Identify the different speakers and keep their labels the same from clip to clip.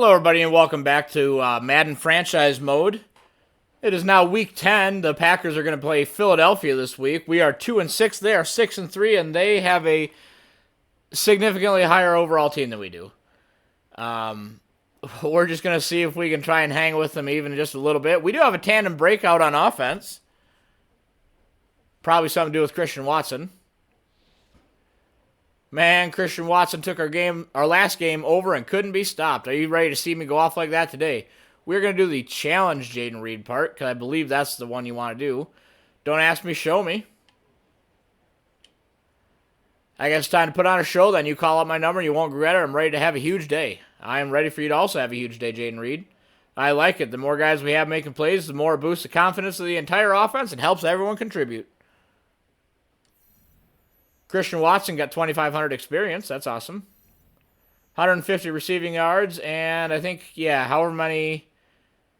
Speaker 1: Hello, everybody, and welcome back to Madden Franchise Mode. It is now Week 10. The Packers are going to play Philadelphia this week. We are 2-6. They are 6-3, and they have a significantly higher overall team than we do. We're just going to see if we can try and hang with them even just a little bit. We do have a tandem breakout on offense. Probably something to do with Christian Watson. Man, Christian Watson took our last game over and couldn't be stopped. Are you ready to see me go off like that today? We're going to do the challenge Jayden Reed part, because I believe that's the one you want to do. Don't ask me, show me. I guess it's time to put on a show, then you call out my number, you won't regret it. I'm ready to have a huge day. I am ready for you to also have a huge day, Jayden Reed. I like it. The more guys we have making plays, the more it boosts the confidence of the entire offense and helps everyone contribute. Christian Watson got 2,500 experience. That's awesome. 150 receiving yards, and I think, however many...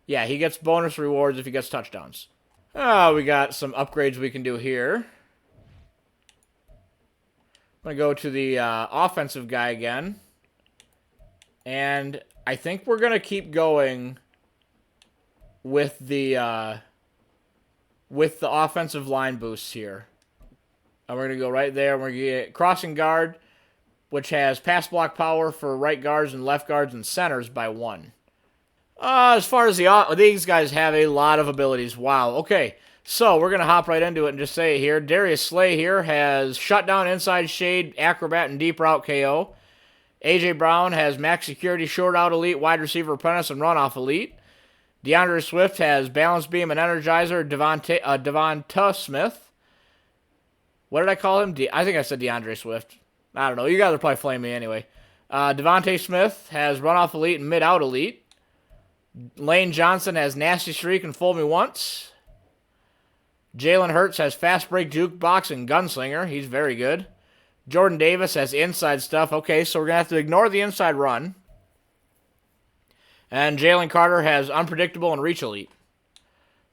Speaker 1: Yeah, he gets bonus rewards if he gets touchdowns. Oh, we got some upgrades we can do here. I'm going to go to the offensive guy again. And I think we're going to keep going with the offensive line boosts here. And we're going to go right there. We're going to get crossing guard, which has pass block power for right guards and left guards and centers by 1. As far as these guys have a lot of abilities. Wow. Okay, so we're going to hop right into it and just say it here. Darius Slay here has shutdown, inside shade, acrobat, and deep route KO. A.J. Brown has max security, short out elite, wide receiver apprentice, and runoff elite. DeAndre Swift has balance beam and energizer, Devonta Smith. What did I call him? I think I said DeAndre Swift. I don't know. You guys are probably flaming me anyway. Devonta Smith has runoff elite and mid-out elite. Lane Johnson has nasty streak and fool me once. Jalen Hurts has fast break, jukebox, and gunslinger. He's very good. Jordan Davis has inside stuff. Okay, so we're going to have to ignore the inside run. And Jalen Carter has unpredictable and reach elite.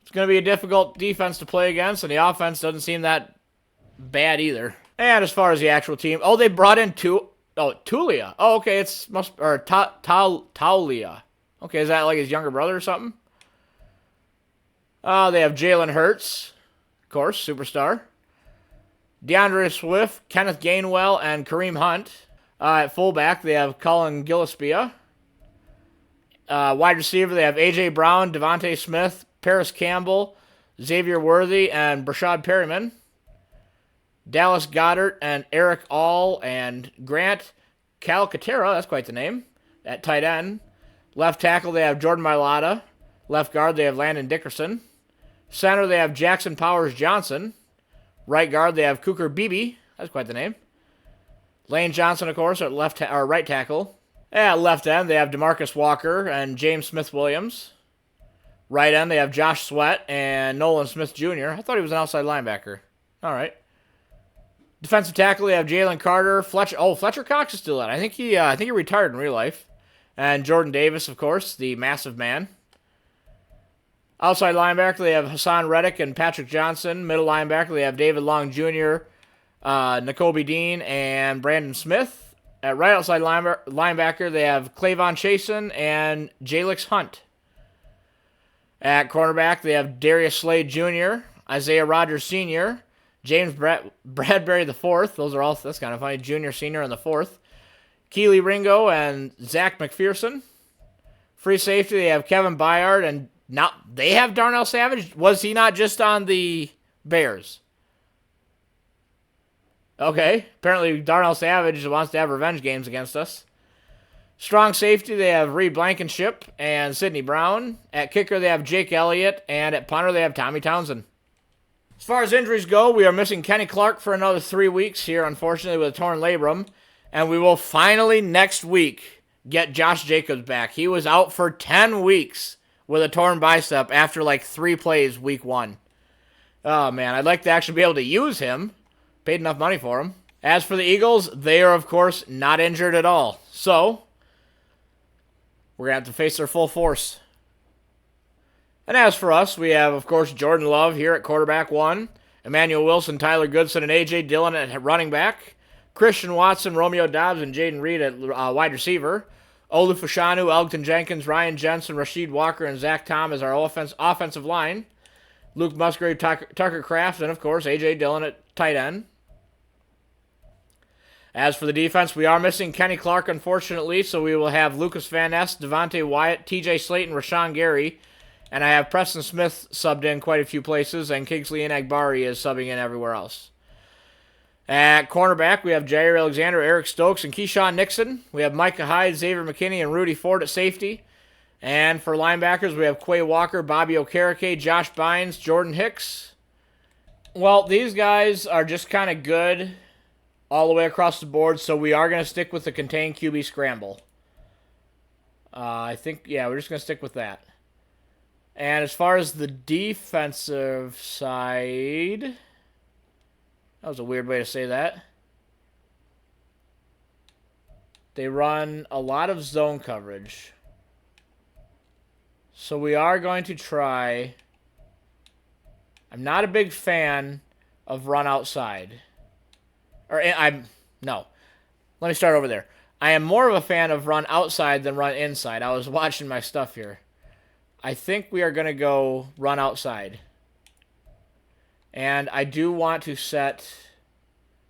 Speaker 1: It's going to be a difficult defense to play against, and the offense doesn't seem that bad either. And as far as the actual team, they brought in Tulia. Oh, okay, Taulia. Okay, is that like his younger brother or something? They have Jalen Hurts, of course, superstar. DeAndre Swift, Kenneth Gainwell, and Kareem Hunt. At fullback, they have Colin Gillespie. Wide receiver, they have A.J. Brown, Devonta Smith, Paris Campbell, Xavier Worthy, and Brashad Perryman. Dallas Goedert and Eric All and Grant Calcaterra, that's quite the name, at tight end. Left tackle, they have Jordan Mailata. Left guard, they have Landon Dickerson. Center, they have Jackson Powers Johnson. Right guard, they have Cooker Beebe, that's quite the name. Lane Johnson, of course, at right tackle. At left end, they have DeMarcus Walker and James Smith-Williams. Right end, they have Josh Sweat and Nolan Smith Jr. I thought he was an outside linebacker. All right. Defensive tackle, they have Jalen Carter. Fletcher Cox is still in. I think he retired in real life. And Jordan Davis, of course, the massive man. Outside linebacker, they have Hassan Reddick and Patrick Johnson. Middle linebacker, they have David Long Jr., Nakobe Dean, and Brandon Smith. At right outside linebacker, they have Clavon Chasen and Jalix Hunt. At cornerback, they have Darius Slade Jr., Isaiah Rodgers Sr., James Bradbury IV. That's kind of funny. Junior, senior, and the fourth. Keely Ringo and Zach McPherson. Free safety, they have Kevin Byard, and now they have Darnell Savage. Was he not just on the Bears? Okay, apparently Darnell Savage wants to have revenge games against us. Strong safety, they have Reed Blankenship and Sidney Brown. At kicker, they have Jake Elliott, and at punter, they have Tommy Townsend. As far as injuries go, we are missing Kenny Clark for another 3 weeks here, unfortunately, with a torn labrum. And we will finally, next week, get Josh Jacobs back. He was out for 10 weeks with a torn bicep after like 3 plays week 1. Oh, man, I'd like to actually be able to use him. Paid enough money for him. As for the Eagles, they are, of course, not injured at all. So, we're going to have to face their full force. And as for us, we have, of course, Jordan Love here at quarterback 1, Emmanuel Wilson, Tyler Goodson, and A.J. Dillon at running back, Christian Watson, Romeo Doubs, and Jayden Reed at wide receiver, Olu Fashanu, Elgton Jenkins, Ryan Jensen, Rasheed Walker, and Zach Tom as our offensive line. Luke Musgrave, Tucker Kraft, and of course A.J. Dillon at tight end. As for the defense, we are missing Kenny Clark, unfortunately, so we will have Lucas Van Ness, Devontae Wyatt, TJ Slayton, Rashawn Gary, and I have Preston Smith subbed in quite a few places, and Kingsley Enagbari is subbing in everywhere else. At cornerback, we have Jair Alexander, Eric Stokes, and Keyshawn Nixon. We have Micah Hyde, Xavier McKinney, and Rudy Ford at safety. And for linebackers, we have Quay Walker, Bobby Okereke, Josh Bynes, Jordan Hicks. Well, these guys are just kind of good all the way across the board, so we are going to stick with the contained QB scramble. I think, yeah, we're just going to stick with that. And as far as the defensive side, that was a weird way to say that. They run a lot of zone coverage. So we are going to try. I'm not a big fan of run outside. No. Let me start over there. I am more of a fan of run outside than run inside. I was watching my stuff here. I think we are going to go run outside. And I do want to set...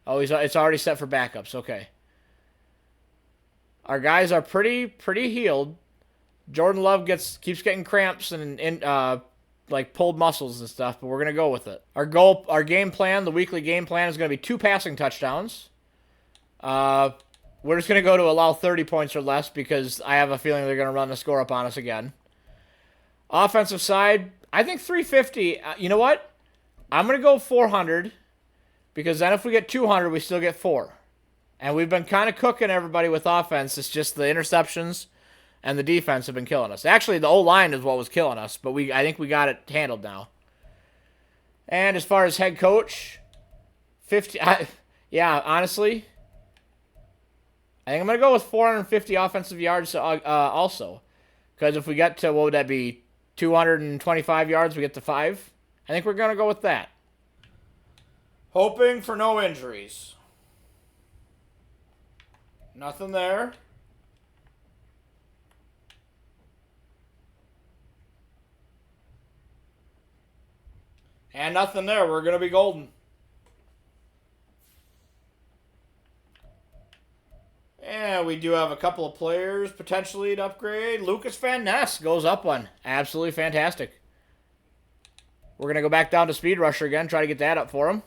Speaker 1: Oh, it's already set for backups. Okay. Our guys are pretty healed. Jordan Love keeps getting cramps and like pulled muscles and stuff, but we're going to go with it. Our game plan, the weekly game plan, is going to be 2 passing touchdowns. We're just going to go to allow 30 points or less because I have a feeling they're going to run the score up on us again. Offensive side, I think 350. You know what? I'm going to go 400 because then if we get 200, we still get 4. And we've been kind of cooking everybody with offense. It's just the interceptions and the defense have been killing us. Actually, the O-line is what was killing us, but I think we got it handled now. And as far as head coach, 50. Yeah, honestly, I think I'm going to go with 450 offensive yards also. Because if we get to, what would that be, 225 yards, we get to 5. I think we're going to go with that. Hoping for no injuries. Nothing there. And nothing there. We're going to be golden. And we do have a couple of players potentially to upgrade. Lucas Van Ness goes up one. Absolutely fantastic. We're going to go back down to Speed Rusher again. Try to get that up for him.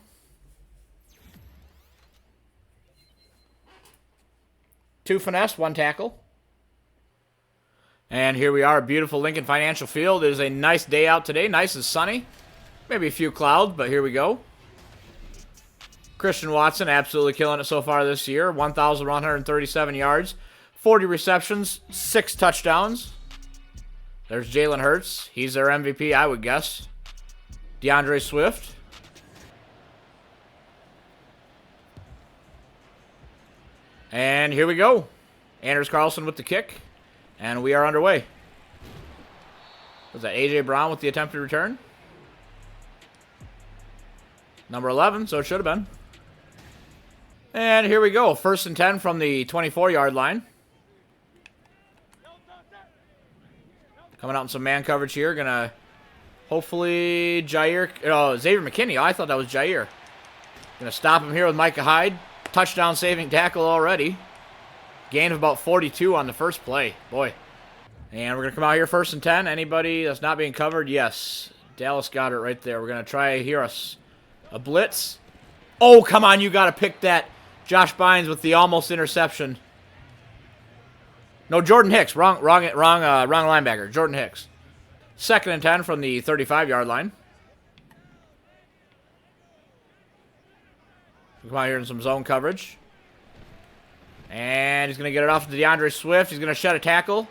Speaker 1: 2 finesse, 1 tackle. And here we are at beautiful Lincoln Financial Field. It is a nice day out today. Nice and sunny. Maybe a few clouds, but here we go. Christian Watson absolutely killing it so far this year. 1,137 yards, 40 receptions, 6 touchdowns. There's Jalen Hurts. He's their MVP, I would guess. DeAndre Swift. And here we go. Anders Carlson with the kick. And we are underway. Was that A.J. Brown with the attempted return? Number 11, so it should have been. And here we go. 1st and 10 from the 24-yard line. Coming out in some man coverage here. Gonna hopefully Xavier McKinney. Oh, I thought that was Jair. Gonna stop him here with Micah Hyde. Touchdown saving tackle already. Gain of about 42 on the first play. Boy. And we're gonna come out here 1st and 10. Anybody that's not being covered? Yes. Dallas Goedert right there. We're gonna try here a blitz. Oh, come on, you got to pick that. Josh Bynes with the almost interception. No, Jordan Hicks. Wrong linebacker. Jordan Hicks. 2nd and 10 from the 35-yard line. Come out here in some zone coverage. And he's going to get it off to DeAndre Swift. He's going to shut a tackle.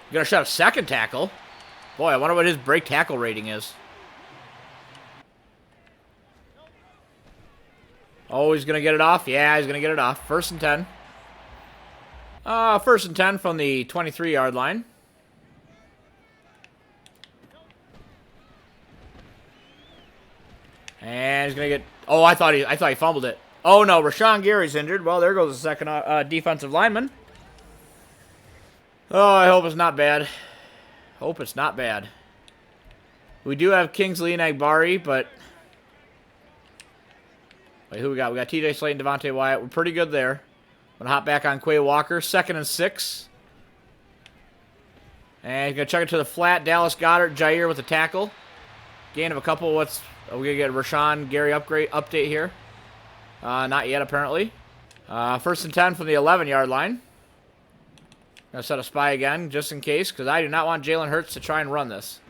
Speaker 1: He's going to shut a 2nd tackle. Boy, I wonder what his break tackle rating is. Oh, he's going to get it off? Yeah, he's going to get it off. 1st and 10. 1st and 10 from the 23-yard line. And he's going to get... Oh, I thought he fumbled it. Oh, no, Rashawn Gary's injured. Well, there goes the 2nd defensive lineman. Oh, I hope it's not bad. Hope it's not bad. We do have Kingsley and Agbari, but... Wait, who we got? We got TJ Slate and Devontae Wyatt. We're pretty good there. I'm going to hop back on Quay Walker. 2nd and 6. And he's going to chuck it to the flat. Dallas Goedert, Jair with the tackle. Gain of a couple. We're going to get a Rashawn Gary update here. Not yet, apparently. 1st and 10 from the 11-yard line. Going to set a spy again, just in case, because I do not want Jalen Hurts to try and run this.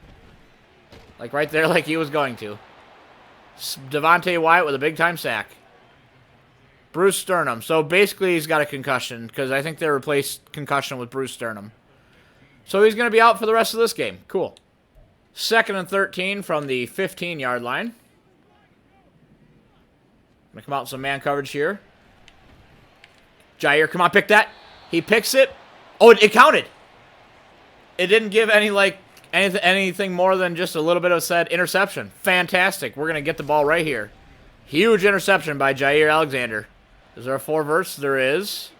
Speaker 1: Like right there, like he was going to. Devontae Wyatt with a big-time sack. Bruce Sternum. So basically he's got a concussion, because I think they replaced concussion with Bruce Sternum. So he's going to be out for the rest of this game. Cool. 2nd and 13 from the 15-yard line. Going to come out with some man coverage here. Jair, come on, pick that. He picks it. Oh, it counted. It didn't give any, like, anything more than just a little bit of said interception. Fantastic. We're going to get the ball right here. Huge interception by Jair Alexander. Is there a 4-verse? There is.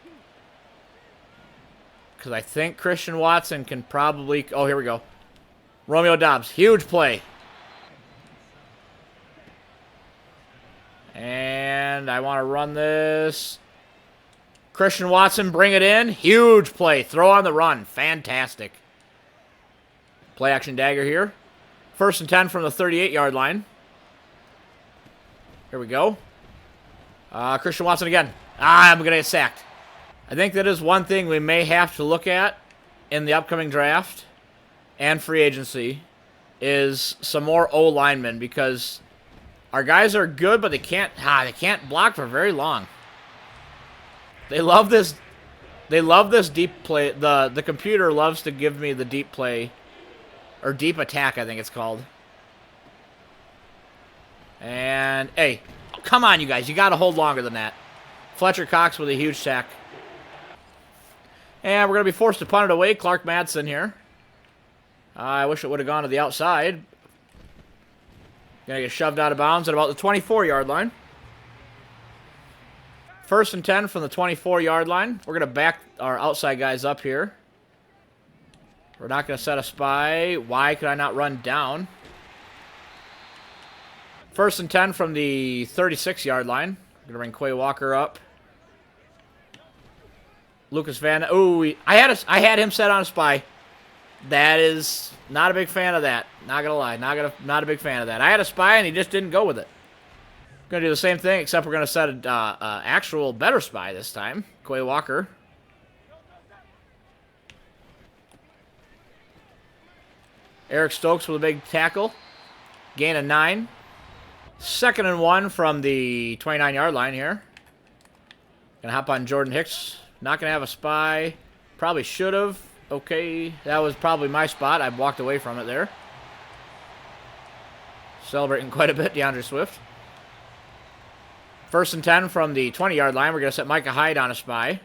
Speaker 1: Because I think Christian Watson can probably... Oh, here we go. Romeo Doubs. Huge play. And I want to run this. Christian Watson, bring it in. Huge play. Throw on the run. Fantastic. Play action dagger here. 1st and 10 from the 38-yard line. Here we go. Christian Watson again. I'm going to get sacked. I think that is one thing we may have to look at in the upcoming draft and free agency is some more O-linemen, because our guys are good, but they can't block for very long. They love this deep play. The computer loves to give me the deep play, or deep attack, I think it's called. And hey, come on, you guys, you got to hold longer than that. Fletcher Cox with a huge sack. And we're going to be forced to punt it away. Clark Madsen here. I wish it would have gone to the outside. Going to get shoved out of bounds at about the 24-yard line. 1st and 10 from the 24-yard line. We're going to back our outside guys up here. We're not going to set a spy. Why could I not run down? 1st and 10 from the 36-yard line. We're going to bring Quay Walker up. Lucas Van... Ooh, I had him set on a spy. That is not a big fan of that. Not going to lie. Not a big fan of that. I had a spy and he just didn't go with it. Going to do the same thing, except we're going to set an actual better spy this time. Quay Walker. Eric Stokes with a big tackle. Gain of 9. 2nd and 1 from the 29-yard line here. Going to hop on Jordan Hicks. Not going to have a spy. Probably should have. Okay, that was probably my spot. I walked away from it there. Celebrating quite a bit, DeAndre Swift. 1st and 10 from the 20-yard line. We're going to set Micah Hyde on a spy.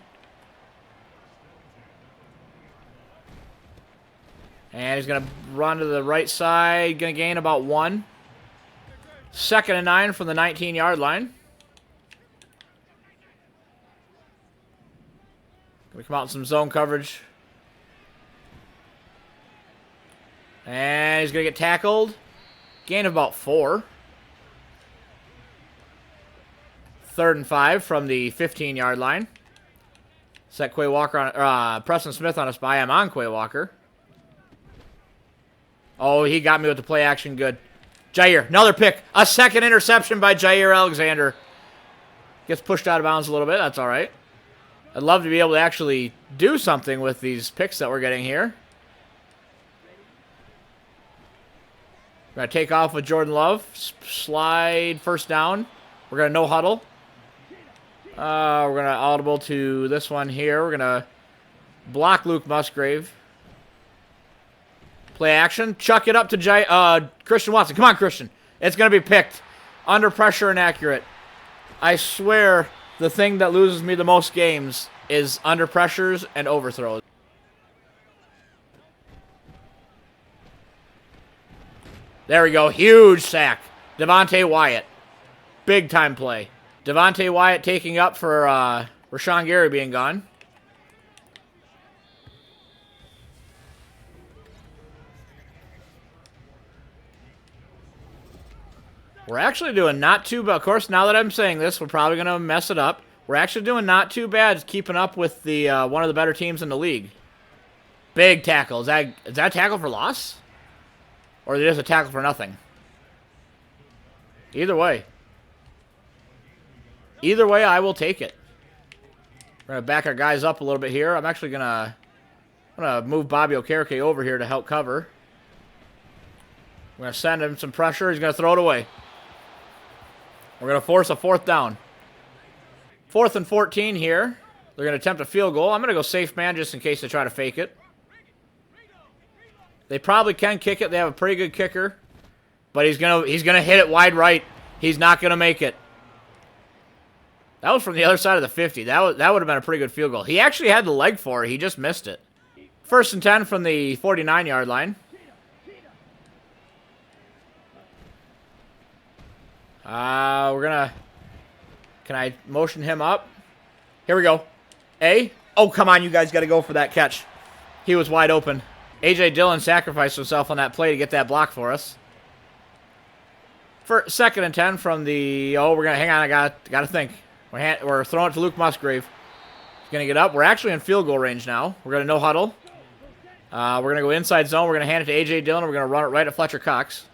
Speaker 1: And he's going to run to the right side. Going to gain about 1. 2nd and 9 from the 19-yard line. Going to come out in some zone coverage. And he's going to get tackled. Gain of about 4. 3rd and 5 from the 15-yard line. Set Quay Walker on... Preston Smith on a spy. I'm on Quay Walker. Oh, he got me with the play action. Good. Jair, another pick. A 2nd interception by Jair Alexander. Gets pushed out of bounds a little bit. That's all right. I'd love to be able to actually do something with these picks that we're getting here. We're going to take off with Jordan Love. Slide 1st down. We're going to no huddle. We're going to audible to this one here. We're going to block Luke Musgrave. Play action. Chuck it up to Christian Watson. Come on, Christian. It's going to be picked. Under pressure and accurate. I swear the thing that loses me the most games is under pressures and overthrows. There we go. Huge sack. Devontae Wyatt. Big time play. Devontae Wyatt taking up for Rashawn Gary being gone. We're actually doing not too bad. Of course, now that I'm saying this, we're probably going to mess it up. We're actually doing not too bad keeping up with the one of the better teams in the league. Big tackle. Is that a tackle for loss? Or is it just a tackle for nothing? Either way. Either way, I will take it. We're going to back our guys up a little bit here. I'm actually going to move Bobby Okereke over here to help cover. We're going to send him some pressure. He's going to throw it away. We're going to force a 4th down. 4th and 14 here. They're going to attempt a field goal. I'm going to go safe man just in case they try to fake it. They probably can kick it. They have a pretty good kicker. But he's gonna hit it wide right. He's not going to make it. That was from the other side of the 50. That would have been a pretty good field goal. He actually had the leg for it. He just missed it. 1st and 10 from the 49-yard line. We're gonna... Can I motion him up? Here we go. Oh, come on, you guys got to go for that catch. He was wide open. A.J. Dillon sacrificed himself on that play to get that block for us. For 2nd and 10 from the... Oh, we're gonna... Hang on, I gotta think. We're throwing it to Luke Musgrave. He's gonna get up. We're actually in field goal range now. We're gonna no huddle. We're gonna go inside zone. We're gonna hand it to A.J. Dillon. We're gonna run it right at Fletcher Cox.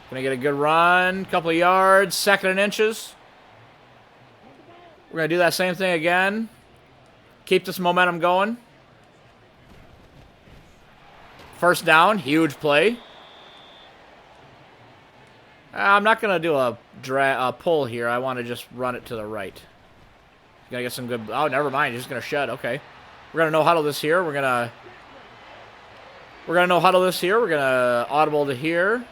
Speaker 1: Gonna get a good run, couple of yards, 2nd and inches. We're gonna do that same thing again. Keep this momentum going. 1st down, huge play. I'm not gonna do a pull here. I want to just run it to the right. Gonna get some good. Oh, never mind. He's just gonna shed. Okay, we're gonna no huddle this here. We're gonna no huddle this here. We're gonna audible to here.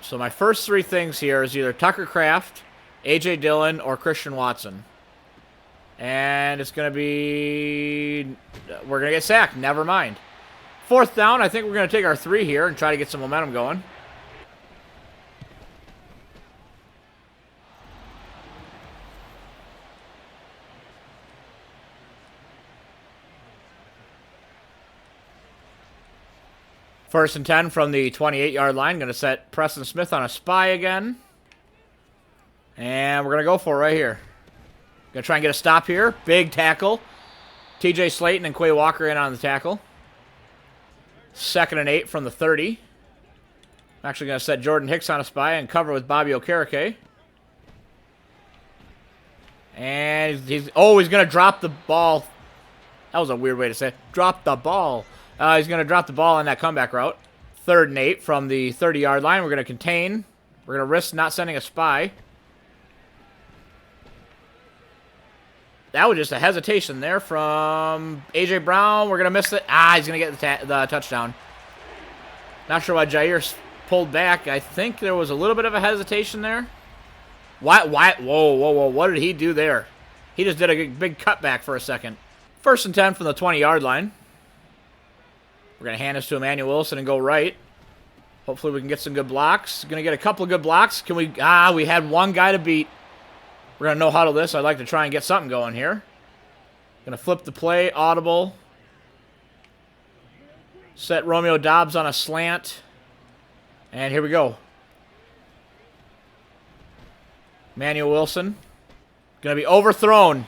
Speaker 1: So my first 3 things here is either Tucker Kraft, A.J. Dillon, or Christian Watson. And it's going to be... We're going to get sacked. Never mind. 4th down. I think we're going to take our 3 here and try to get some momentum going. First and 10 from the 28-yard line. Going to set Preston Smith on a spy again. And we're going to go for it right here. Going to try and get a stop here. Big tackle. TJ Slayton and Quay Walker in on the tackle. 2nd and 8 from the 30. I'm actually going to set Jordan Hicks on a spy and cover with Bobby Okereke. And he's going to drop the ball. That was a weird way to say it. Drop the ball. He's going to drop the ball on that comeback route. 3rd and 8 from the 30-yard line. We're going to contain. We're going to risk not sending a spy. That was just a hesitation there from A.J. Brown. We're going to miss it. He's going to get the touchdown. Not sure why Jair pulled back. I think there was a little bit of a hesitation there. Why? Whoa. What did he do there? He just did a big cutback for a second. 1st and 10 from the 20-yard line. We're going to hand this to Emmanuel Wilson and go right. Hopefully we can get some good blocks. Going to get a couple of good blocks. Can we... we had one guy to beat. We're going to no-huddle this. I'd like to try and get something going here. Going to flip the play. Audible. Set Romeo Dobbs on a slant. And here we go. Emmanuel Wilson. Going to be overthrown.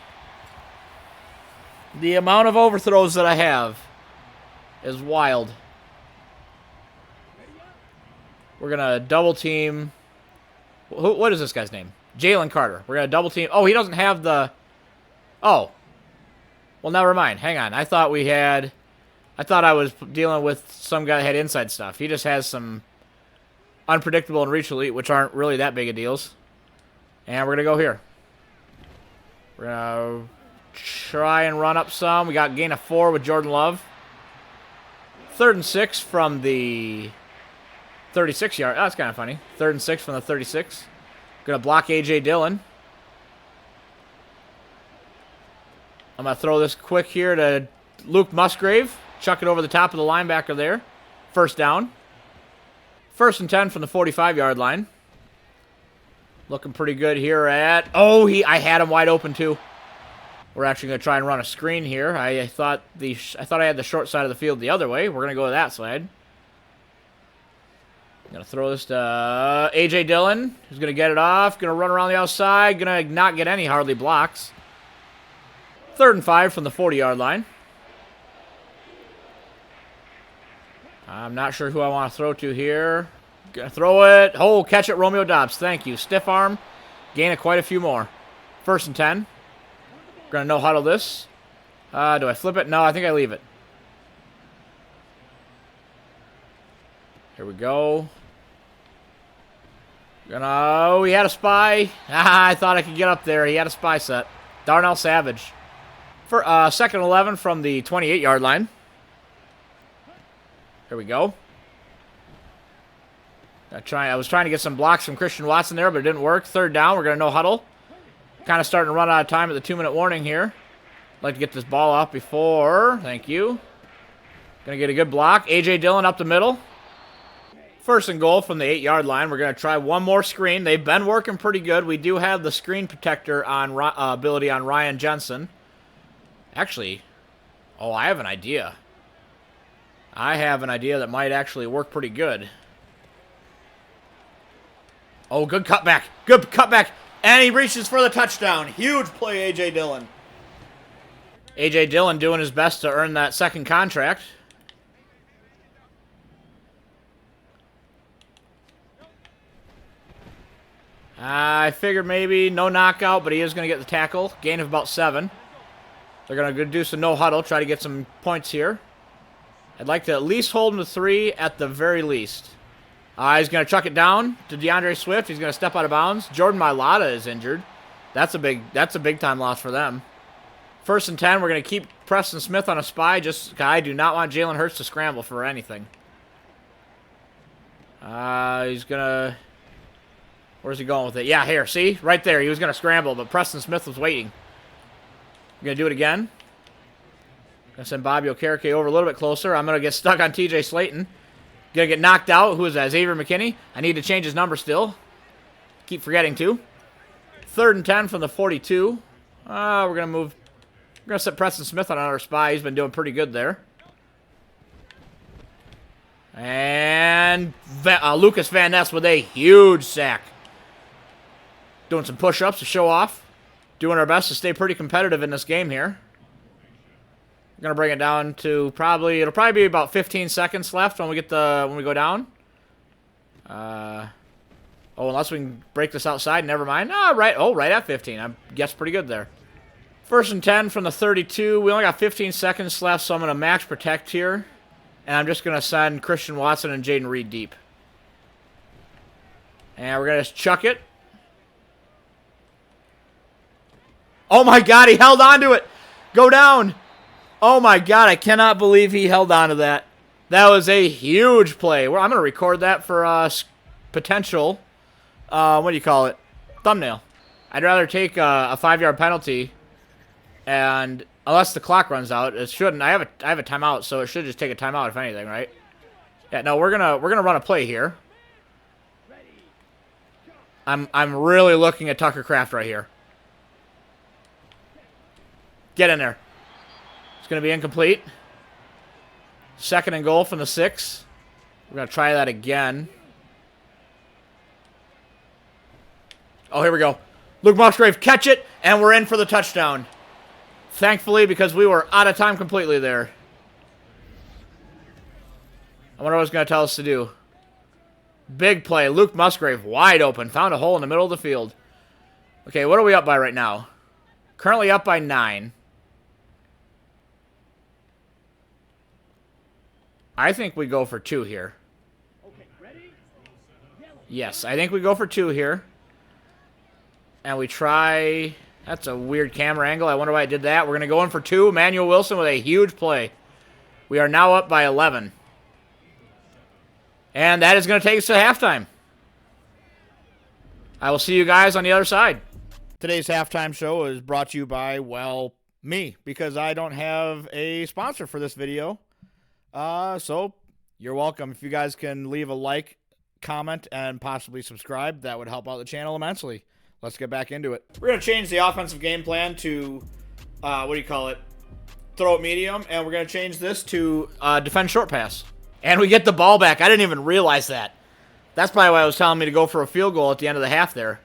Speaker 1: The amount of overthrows that I have is wild. We're going to double team. What is this guy's name? Jalen Carter. We're going to double team. Oh, he doesn't have the... Oh. Well, never mind. Hang on. I thought I was dealing with some guy that had inside stuff. He just has some unpredictable and reach elite, which aren't really that big of deals. And we're going to go here. We're going to try and run up some. We got gain of 4 with Jordan Love. 3rd and 6 from the 36-yard. Oh, that's kind of funny. 3rd and 6 from the 36. Going to block A.J. Dillon. I'm going to throw this quick here to Luke Musgrave. Chuck it over the top of the linebacker there. 1st down. 1st and 10 from the 45-yard line. Looking pretty good here at... Oh, I had him wide open too. We're actually going to try and run a screen here. I thought I had the short side of the field the other way. We're going to go to that side. Gonna throw this to A.J. Dillon, who's gonna get it off. Gonna run around the outside. Gonna not get any hardly blocks. 3rd and 5 from the 40-yard line. I'm not sure who I want to throw to here. Gonna throw it. Oh, catch it, Romeo Doubs. Thank you. Stiff arm. Gain of quite a few more. 1st and 10. Gonna no huddle this. Do I flip it? No, I think I leave it. Here we go. Oh, he had a spy. I thought I could get up there. He had a spy set. Darnell Savage. For 2nd and 11 from the 28-yard line. Here we go. I was trying to get some blocks from Christian Watson there, but it didn't work. 3rd down. We're going to no huddle. Kind of starting to run out of time at the 2-minute warning here. I'd like to get this ball off before. Thank you. Going to get a good block. A.J. Dillon up the middle. 1st and goal from the 8-yard line. We're going to try one more screen. They've been working pretty good. We do have the screen protector on ability on Ryan Jensen. Actually, oh, I have an idea. I have an idea that might actually work pretty good. Oh, good cutback. Good cutback. And he reaches for the touchdown. Huge play, A.J. Dillon. A.J. Dillon doing his best to earn that 2nd contract. I figured maybe no knockout, but he is going to get the tackle. Gain of about 7. They're going to do some no huddle, try to get some points here. I'd like to at least hold him to 3 at the very least. He's going to chuck it down to DeAndre Swift. He's going to step out of bounds. Jordan Mailata is injured. That's a big time loss for them. 1st and 10. We're going to keep Preston Smith on a spy. I do not want Jalen Hurts to scramble for anything. He's going to... Where's he going with it? Yeah, here. See? Right there. He was going to scramble, but Preston Smith was waiting. I'm going to do it again. Going to send Bobby Okereke over a little bit closer. I'm going to get stuck on TJ Slayton. Going to get knocked out. Who is that? Xavier McKinney. I need to change his number still. Keep forgetting to. 3rd and 10 from the 42. We're going to move. We're going to set Preston Smith on another spy. He's been doing pretty good there. And Lucas Van Ness with a huge sack. Doing some push-ups to show off. Doing our best to stay pretty competitive in this game here. We're gonna bring it down to it'll probably be about 15 seconds left when we go down. Oh, unless we can break this outside, never mind. Right at 15. I guess pretty good there. 1st and 10 from the 32. We only got 15 seconds left, so I'm gonna max protect here. And I'm just gonna send Christian Watson and Jaden Reed deep. And we're gonna just chuck it. Oh my God, he held on to it. Go down. Oh my God, I cannot believe he held on to that. That was a huge play. Well, I'm going to record that for potential, what do you call it? Thumbnail. I'd rather take a 5-yard penalty, and unless the clock runs out, it shouldn't. I have a timeout, so it should just take a timeout if anything, right? Yeah, no, we're gonna run a play here. I'm really looking at Tucker Kraft right here. Get in there. It's going to be incomplete. 2nd and goal from the 6. We're going to try that again. Oh, here we go. Luke Musgrave, catch it, and we're in for the touchdown. Thankfully, because we were out of time completely there. I wonder what it's going to tell us to do. Big play. Luke Musgrave, wide open. Found a hole in the middle of the field. Okay, what are we up by right now? Currently up by 9. I think we go for 2 here. Yes, I think we go for 2 here. And we try... That's a weird camera angle. I wonder why I did that. We're going to go in for 2. Emmanuel Wilson with a huge play. We are now up by 11. And that is going to take us to halftime. I will see you guys on the other side. Today's halftime show is brought to you by, well, me. Because I don't have a sponsor for this video. So you're welcome. If you guys can leave a like, comment, and possibly subscribe, that would help out the channel immensely. Let's get back into it. We're going to change the offensive game plan to, what do you call it? Throw it medium, and we're going to change this to defend short pass. And we get the ball back. I didn't even realize that. That's probably why I was telling me to go for a field goal at the end of the half there.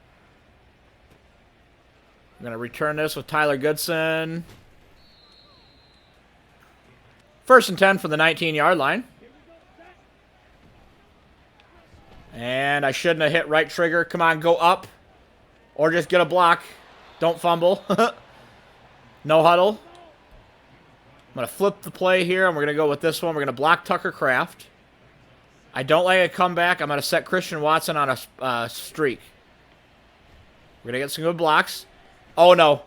Speaker 1: I'm going to return this with Tyler Goodson. 1st and 10 from the 19-yard line. And I shouldn't have hit right trigger. Come on, go up. Or just get a block. Don't fumble. No huddle. I'm going to flip the play here, and we're going to go with this one. We're going to block Tucker Kraft. I don't like a comeback. I'm going to set Christian Watson on a streak. We're going to get some good blocks. Oh, no.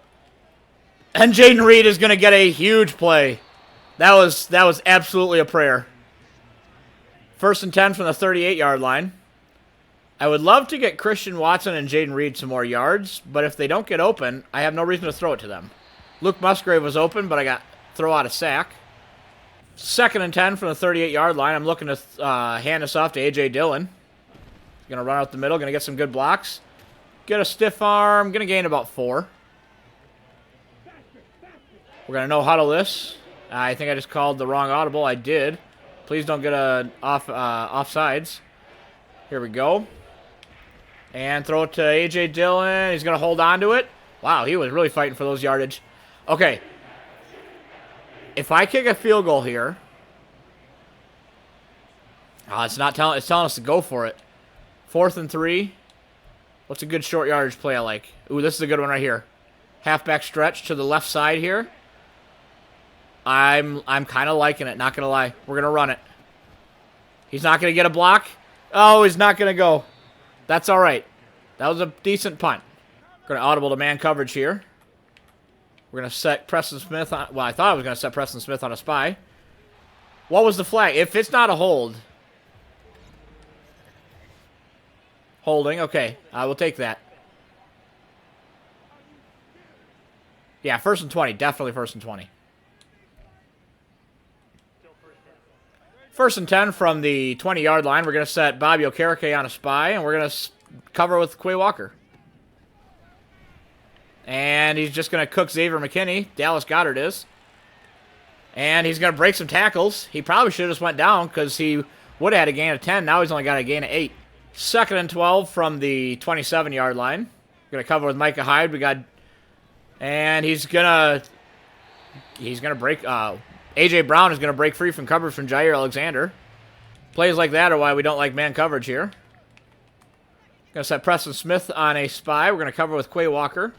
Speaker 1: And Jaden Reed is going to get a huge play. That was absolutely a prayer. 1st and 10 from the 38-yard line. I would love to get Christian Watson and Jaden Reed some more yards, but if they don't get open, I have no reason to throw it to them. Luke Musgrave was open, but I got throw out a sack. 2nd and 10 from the 38-yard line. I'm looking to hand this off to A.J. Dillon. He's going to run out the middle, going to get some good blocks. Get a stiff arm, going to gain about 4. We're going to no-huddle this. I think I just called the wrong audible. I did. Please don't get a offsides. Here we go. And throw it to A.J. Dillon. He's going to hold on to it. Wow, he was really fighting for those yardage. Okay. If I kick a field goal here, it's telling us to go for it. 4th and 3. What's a good short yardage play I like? Ooh, this is a good one right here. Halfback stretch to the left side here. I'm kind of liking it, not going to lie. We're going to run it. He's not going to get a block. Oh, he's not going to go. That's all right. That was a decent punt. Going to audible to man coverage here. We're going to set Preston Smith on... Well, I thought I was going to set Preston Smith on a spy. What was the flag? If it's not a hold. Holding. Okay. I will take that. Yeah, 1st and 20. Definitely 1st and 20. 1st and 10 from the 20-yard line. We're going to set Bobby Okereke on a spy, and we're going to cover with Quay Walker. And he's just going to cook Xavier McKinney. Dallas Goedert is. And he's going to break some tackles. He probably should have just went down because he would have had a gain of 10. Now he's only got a gain of 8. 2nd and 12 from the 27-yard line. Going to cover with Micah Hyde. And he's going to break... A.J. Brown is going to break free from coverage from Jair Alexander. Plays like that are why we don't like man coverage here. Going to set Preston Smith on a spy. We're going to cover with Quay Walker.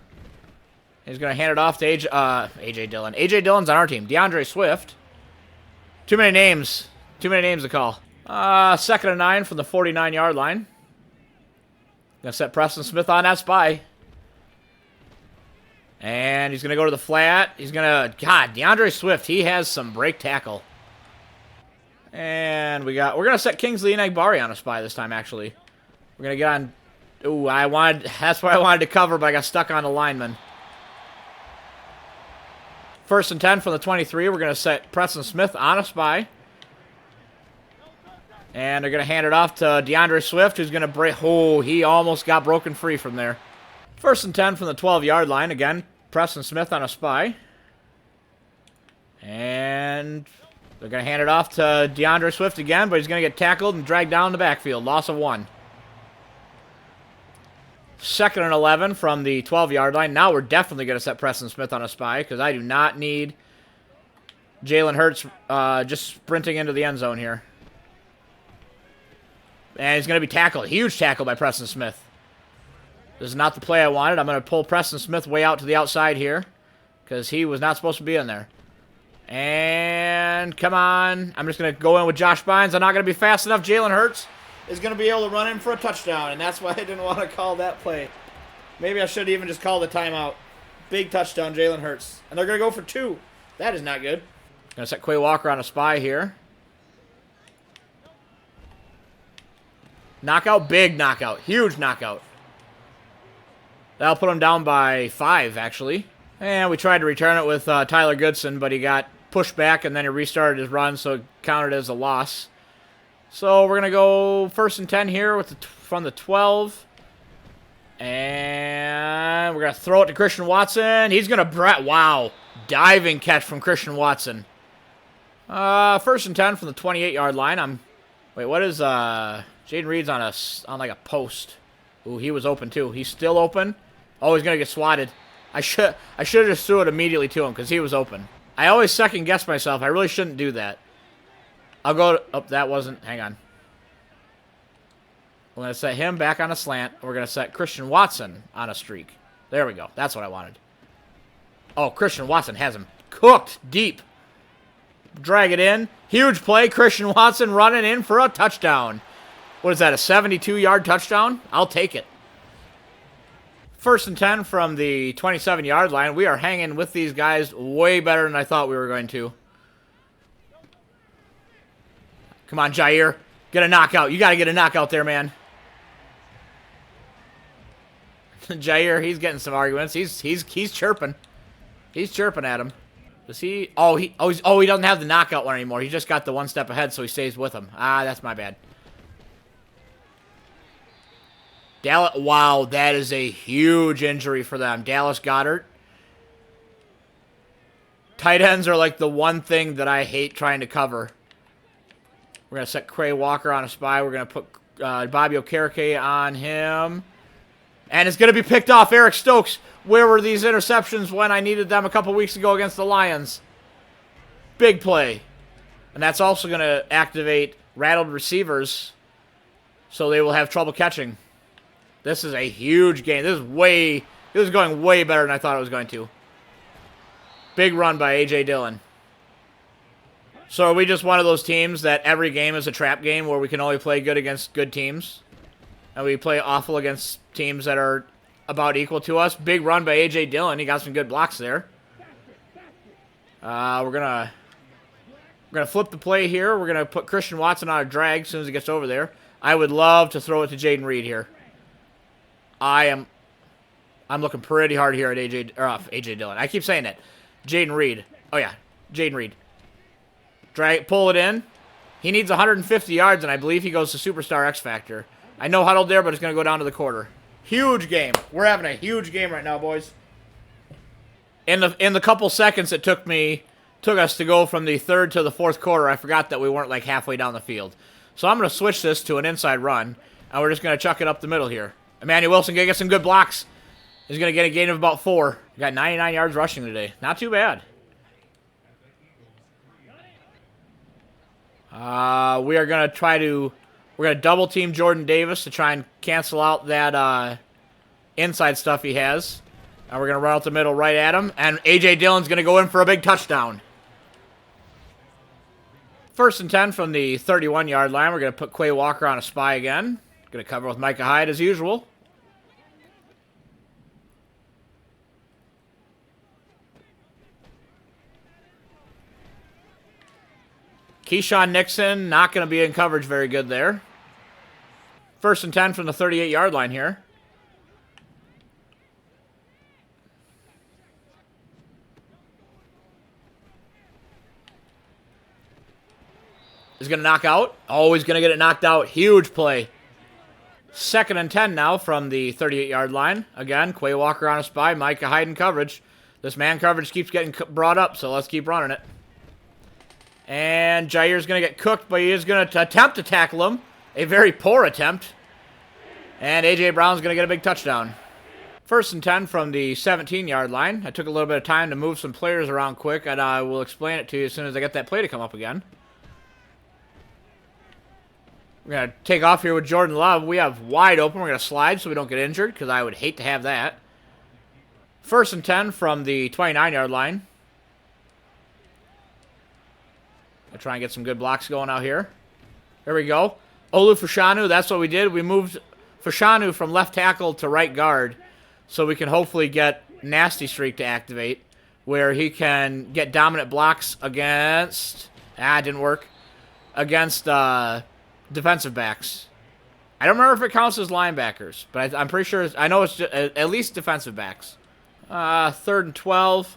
Speaker 1: He's going to hand it off to A.J. Dillon. A.J. Dillon's on our team. DeAndre Swift. Too many names. Too many names to call. 2nd and 9 from the 49-yard line. Going to set Preston Smith on that spy. And he's going to go to the flat. He's going to... God, DeAndre Swift, he has some break tackle. And we're going to set Kingsley Enagbari on a spy this time, actually. We're going to get on... Ooh, that's why I wanted to cover, but I got stuck on the lineman. 1st and 10 from the 23. We're going to set Preston Smith on a spy. And they're going to hand it off to DeAndre Swift, who's going to break... Oh, he almost got broken free from there. 1st and 10 from the 12-yard line. Again, Preston Smith on a spy. And they're going to hand it off to DeAndre Swift again, but he's going to get tackled and dragged down the backfield. Loss of 1. 2nd and 11 from the 12-yard line. Now we're definitely going to set Preston Smith on a spy because I do not need Jalen Hurts just sprinting into the end zone here. And he's going to be tackled. Huge tackle by Preston Smith. This is not the play I wanted. I'm going to pull Preston Smith way out to the outside here because he was not supposed to be in there. And come on. I'm just going to go in with Josh Bynes. I'm not going to be fast enough. Jalen Hurts is going to be able to run in for a touchdown, and that's why I didn't want to call that play. Maybe I should even just call the timeout. Big touchdown, Jalen Hurts. And they're going to go for 2. That is not good. Going to set Quay Walker on a spy here. Knockout, big knockout, huge knockout. That'll put him down by 5, actually. And we tried to return it with Tyler Goodson, but he got pushed back, and then he restarted his run, so it counted as a loss. So we're going to go 1st and 10 here with from the 12. And we're going to throw it to Christian Watson. He's going to... Wow. Diving catch from Christian Watson. 1st and 10 from the 28-yard line. Wait, what is... Jaden Reed's on like a post. Ooh, he was open too. He's still open. Oh, he's gonna get swatted. I should have just threw it immediately to him because he was open. I always second guess myself. I really shouldn't do that. I'll go. Oh, that wasn't. Hang on. We're gonna set him back on a slant. We're gonna set Christian Watson on a streak. There we go. That's what I wanted. Oh, Christian Watson has him cooked deep. Drag it in. Huge play. Christian Watson running in for a touchdown. What is that, a 72-yard touchdown? I'll take it. 1st and 10 from the 27-yard line. We are hanging with these guys way better than I thought we were going to. Come on, Jair. Get a knockout. You got to get a knockout there, man. Jair, he's getting some arguments. He's chirping. He's chirping at him. Does he? Oh, he doesn't have the knockout one anymore. He just got the one step ahead, so he stays with him. Ah, that's my bad. Wow, that is a huge injury for them. Dallas Goedert. Tight ends are like the one thing that I hate trying to cover. We're going to set Quay Walker on a spy. We're going to put Bobby Okereke on him. And it's going to be picked off. Eric Stokes. Where were these interceptions when I needed them a couple weeks ago against the Lions? Big play. And that's also going to activate rattled receivers, so they will have trouble catching. This is a huge game. This is going way better than I thought it was going to. Big run by A.J. Dillon. So are we just one of those teams that every game is a trap game where we can only play good against good teams? And we play awful against teams that are about equal to us? Big run by A.J. Dillon. He got some good blocks there. We're gonna flip the play here. We're gonna put Christian Watson on a drag as soon as he gets over there. I would love to throw it to Jaden Reed here. I'm looking pretty hard here at A.J. Dillon. I keep saying that. Jaden Reed. Oh yeah, Jaden Reed. Pull it in. He needs 150 yards, and I believe he goes to Superstar X Factor. I know huddled there, but it's gonna go down to the quarter. Huge game. We're having a huge game right now, boys. In the couple seconds it took us to go from the third to the fourth quarter, I forgot that we weren't like halfway down the field. So I'm going to switch this to an inside run, and we're just going to chuck it up the middle here. Emmanuel Wilson going to get some good blocks. He's going to get a gain of about 4. Got 99 yards rushing today. Not too bad. We're going to double team Jordan Davis to try and cancel out that inside stuff he has. And we're going to run out the middle right at him. And A.J. Dillon's going to go in for a big touchdown. 1st and 10 from the 31-yard line. We're going to put Quay Walker on a spy again. Going to cover with Micah Hyde as usual. Keyshawn Nixon not going to be in coverage very good there. 1st and 10 from the 38-yard line here. Is going to knock out. Oh, he's going to get it knocked out. Huge play. 2nd and 10 now from the 38-yard line. Again, Quay Walker on a spy. Micah Hyde in coverage. This man coverage keeps getting brought up, so let's keep running it. And Jair's going to get cooked, but he is going to attempt to tackle him. A very poor attempt. And A.J. Brown's going to get a big touchdown. 1st and 10 from the 17-yard line. I took a little bit of time to move some players around quick, and I will explain it to you as soon as I get that play to come up again. We're going to take off here with Jordan Love. We have wide open. We're going to slide so we don't get injured, because I would hate to have that. 1st and 10 from the 29-yard line. I'll try and get some good blocks going out here. There we go. Olu Fashanu, that's what we did. We moved Fashanu from left tackle to right guard so we can hopefully get Nasty Streak to activate, where he can get dominant blocks against... it didn't work. Against defensive backs. I don't remember if it counts as linebackers, but I'm pretty sure... I know it's just, at least defensive backs. 3rd and 12.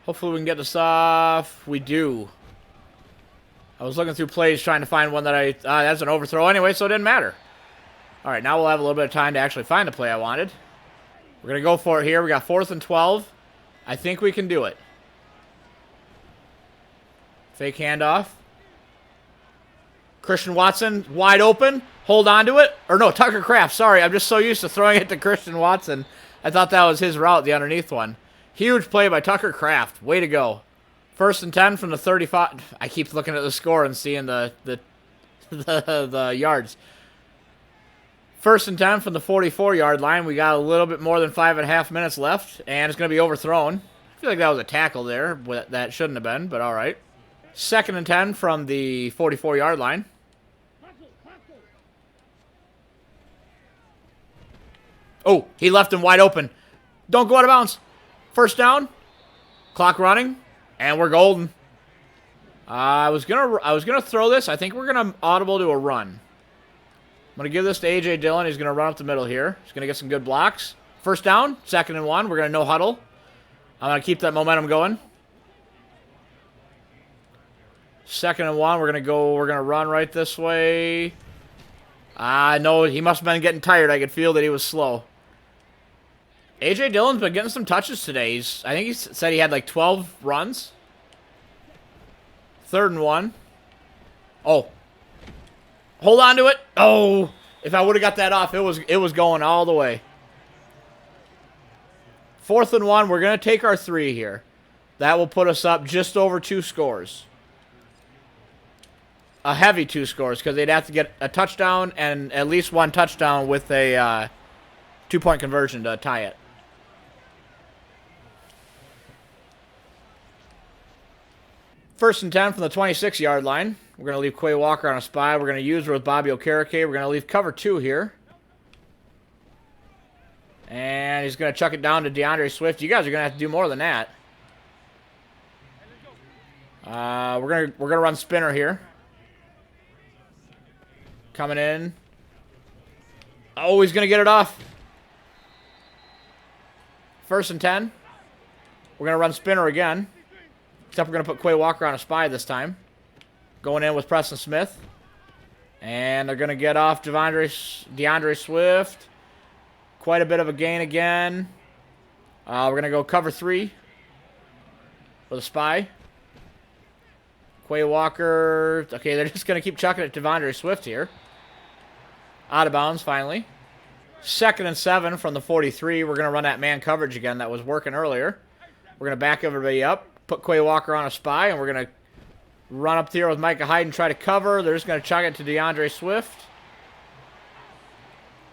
Speaker 1: Hopefully we can get this off. We do. I was looking through plays trying to find one that that's an overthrow anyway, so it didn't matter. All right, now we'll have a little bit of time to actually find the play I wanted. We're going to go for it here. We got 4th and 12. I think we can do it. Fake handoff. Christian Watson, wide open. Hold on to it. Or no, Tucker Kraft. Sorry, I'm just so used to throwing it to Christian Watson. I thought that was his route, the underneath one. Huge play by Tucker Kraft. Way to go. 1st and 10 from the 35. I keep looking at the score and seeing the yards. 1st and 10 from the 44-yard line. We got a little bit more than 5.5 minutes left, and it's going to be overthrown. I feel like that was a tackle there. That shouldn't have been, but all right. 2nd and 10 from the 44-yard line. Oh, he left him wide open. Don't go out of bounds. 1st down. Clock running, and we're golden. I was gonna throw this. I think we're gonna audible to a run. I'm gonna give this to A.J. Dillon. He's gonna run up the middle here. He's gonna get some good blocks. 1st down. 2nd and 1. We're gonna no huddle. I'm gonna keep that momentum going. 2nd and 1. We're gonna run right this way. No, he must have been getting tired. I could feel that he was slow. A.J. Dillon's been getting some touches today. I think he said he had like 12 runs. 3rd and 1. Oh. Hold on to it. Oh. If I would have got that off, it was going all the way. 4th and 1. We're going to take our 3 here. That will put us up just over 2 scores. A heavy 2 scores because they'd have to get a touchdown and at least 1 touchdown with a 2-point conversion to tie it. First and 10 from the 26-yard line. We're going to leave Quay Walker on a spy. We're going to use her with Bobby Okereke. We're going to leave cover 2 here. And he's going to chuck it down to DeAndre Swift. You guys are going to have to do more than that. We're gonna run spinner here. Coming in. Oh, he's going to get it off. 1st and 10. We're going to run spinner again. Except we're going to put Quay Walker on a spy this time. Going in with Preston Smith. And they're going to get off DeAndre Swift. Quite a bit of a gain again. We're going to go cover 3 with a spy. Quay Walker. Okay, they're just going to keep chucking it to DeAndre Swift here. Out of bounds, finally. 2nd and 7 from the 43. We're going to run that man coverage again that was working earlier. We're going to back everybody up. Put Quay Walker on a spy, and we're going to run up here with Micah Hyde and try to cover. They're just going to chuck it to DeAndre Swift.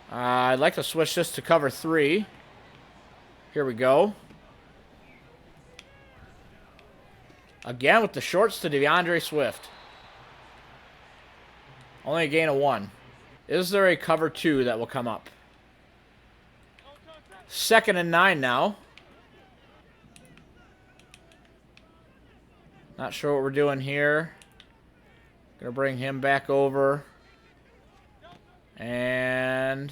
Speaker 1: I'd like to switch this to cover 3. Here we go. Again with the shorts to DeAndre Swift. Only a gain of 1. Is there a cover 2 that will come up? 2nd and 9 now. Not sure what we're doing here. Gonna bring him back over. And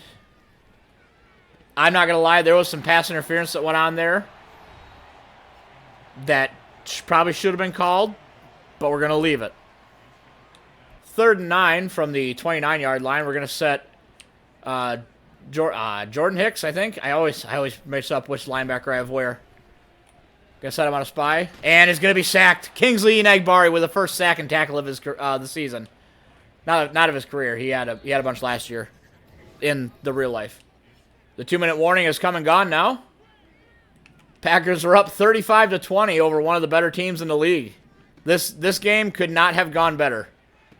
Speaker 1: I'm not gonna lie, there was some pass interference that went on there that probably should have been called, but we're gonna leave it. 3rd and 9 from the 29-yard line. We're gonna set Jordan Hicks, I think. I always mix up which linebacker I have where. Gonna set him on a spy, and is gonna be sacked. Kingsley Enagbari with the first sack and tackle of his the season. Not of his career. He had a bunch last year in the real life. The 2-minute warning has come and gone now. Packers are up 35-20 over one of the better teams in the league. This game could not have gone better.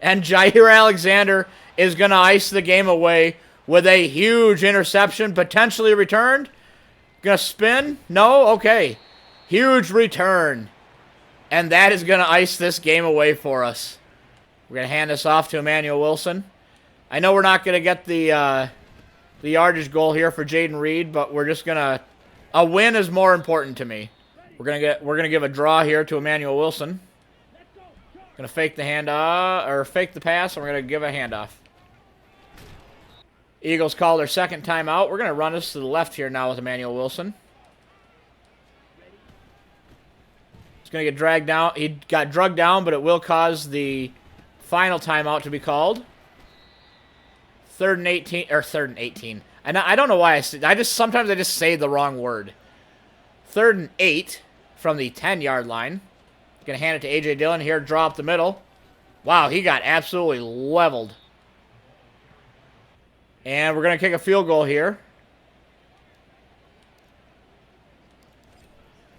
Speaker 1: And Jair Alexander is gonna ice the game away with a huge interception, potentially returned. Gonna spin? No? Okay. Huge return. And that is going to ice this game away for us. We're going to hand this off to Emmanuel Wilson. I know we're not going to get the yardage goal here for Jaden Reed, but we're just going to... A win is more important to me. We're going to give a draw here to Emmanuel Wilson. Going to fake the handoff, or fake the pass, and we're going to give a handoff. Eagles call their 2nd timeout. We're going to run this to the left here now with Emmanuel Wilson. Going to get dragged down. He got drugged down, but it will cause the final timeout to be called. 3rd and 18, or 3rd and 18. And I don't know why sometimes I just say the wrong word. 3rd and 8 from the 10-yard line. Going to hand it to A.J. Dillon here, draw up the middle. Wow, he got absolutely leveled. And we're going to kick a field goal here.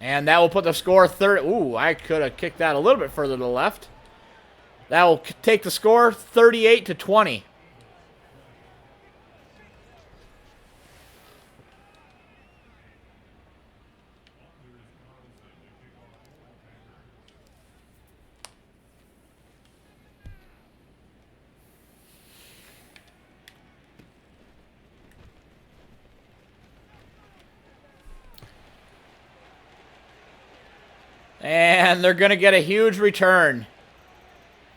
Speaker 1: And that will put the score 30. Ooh, I could have kicked that a little bit further to the left. That will take the score 38-20. And they're going to get a huge return.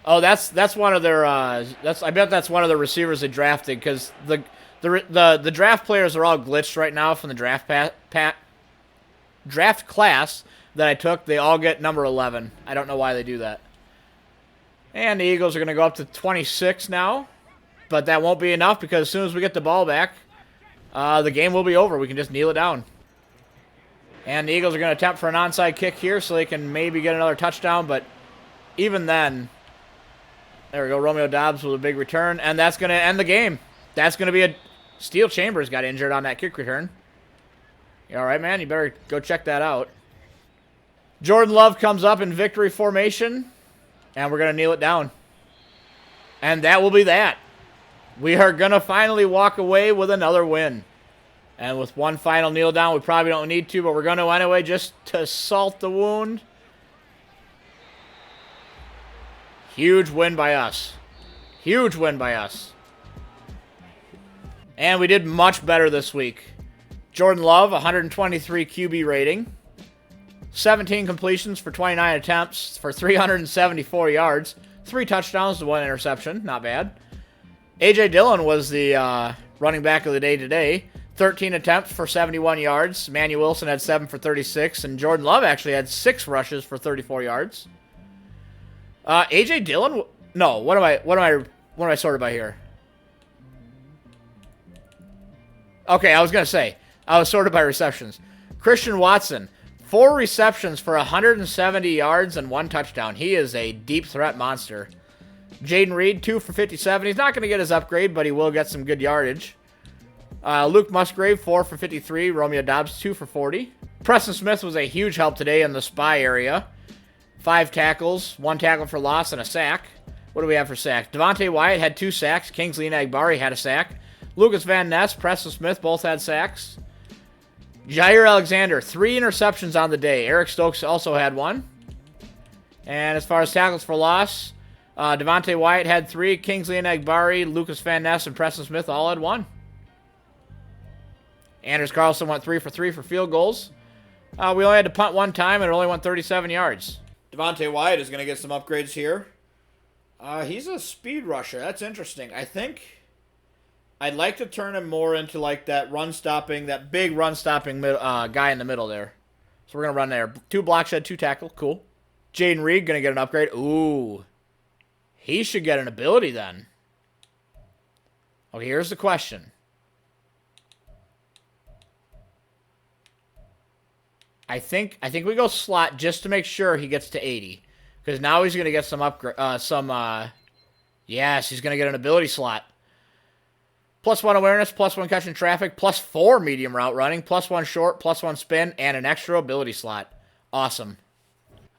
Speaker 1: Oh, that's one of their I bet that's one of the receivers they drafted, because the draft players are all glitched right now from the draft class that I took. They all get number 11. I don't know why they do that. And the Eagles are going to go up to 26 now, but that won't be enough, because as soon as we get the ball back, the game will be over. We can just kneel it down. And the Eagles are going to attempt for an onside kick here so they can maybe get another touchdown, but even then, there we go, Romeo Doubs with a big return, and that's going to end the game. That's going to be a... Steel Chambers got injured on that kick return. You all right, man? You better go check that out. Jordan Love comes up in victory formation, and we're going to kneel it down. And that will be that. We are going to finally walk away with another win. And with one final kneel down, we probably don't need to, but we're going to anyway, just to salt the wound. Huge win by us. Huge win by us. And we did much better this week. Jordan Love, 123 QB rating. 17 completions for 29 attempts for 374 yards. 3 touchdowns to 1 interception. Not bad. A.J. Dillon was the running back of the day today. 13 attempts for 71 yards. Manuel Wilson had 7 for 36. And Jordan Love actually had 6 rushes for 34 yards. A.J. Dillon... No, what am I sorted by here? Okay, I was going to say, I was sorted by receptions. Christian Watson, 4 receptions for 170 yards and 1 touchdown. He is a deep threat monster. Jaden Reed, 2 for 57. He's not going to get his upgrade, but he will get some good yardage. Luke Musgrave, 4 for 53. Romeo Doubs, 2 for 40. Preston Smith was a huge help today in the spy area. 5 tackles, 1 tackle for loss, and a sack. What do we have for sacks? Devontae Wyatt had 2 sacks. Kingsley Enagbari had a sack. Lucas Van Ness, Preston Smith both had sacks. Jair Alexander, 3 interceptions on the day. Eric Stokes also had 1. And as far as tackles for loss, Devontae Wyatt had 3. Kingsley Enagbari, Lucas Van Ness, and Preston Smith all had 1. Anders Carlson went 3 for 3 for field goals. We only had to punt 1 time, and it only went 37 yards. Devontae Wyatt is going to get some upgrades here. He's a speed rusher. That's interesting. I think I'd like to turn him more into like that run-stopping, that big run-stopping guy in the middle there. So we're going to run there. 2 block shed, 2 tackle. Cool. Jaden Reed going to get an upgrade. Ooh. He should get an ability then. Okay, here's the question. I think we go slot just to make sure he gets to 80. Because now he's going to get some upgrade, yes, he's going to get an ability slot. +1 awareness, +1 catching traffic, +4 medium route running, +1 short, +1 spin, and an extra ability slot. Awesome.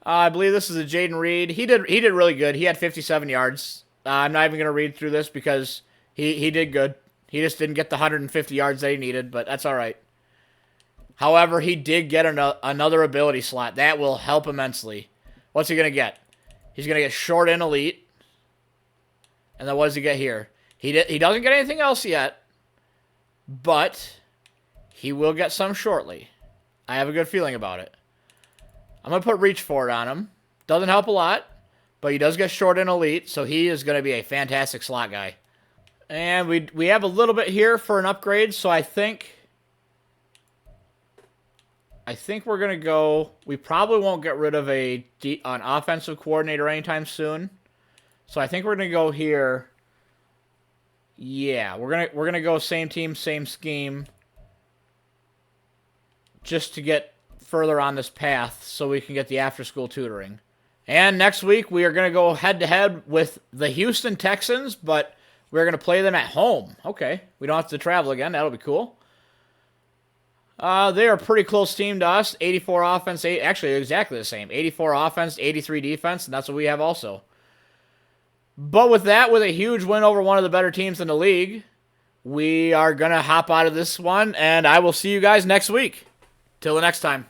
Speaker 1: I believe this is a Jaden Reed. He did really good. He had 57 yards. I'm not even going to read through this because he did good. He just didn't get the 150 yards that he needed, but that's all right. However, he did get another ability slot. That will help immensely. What's he going to get? He's going to get short and elite. And then what does he get here? He doesn't get anything else yet. But he will get some shortly. I have a good feeling about it. I'm going to put reach for it on him. Doesn't help a lot. But he does get short and elite. So he is going to be a fantastic slot guy. And we have a little bit here for an upgrade. So I think we're going to go... We probably won't get rid of an offensive coordinator anytime soon. So I think we're going to go here. Yeah, we're going to go same team, same scheme. Just to get further on this path so we can get the after-school tutoring. And next week, we are going to go head-to-head with the Houston Texans, but we're going to play them at home. Okay, we don't have to travel again. That'll be cool. They are a pretty close team to us. 84 offense, actually exactly the same. 84 offense, 83 defense, and that's what we have also. But with that, with a huge win over one of the better teams in the league, we are going to hop out of this one, and I will see you guys next week. Till the next time.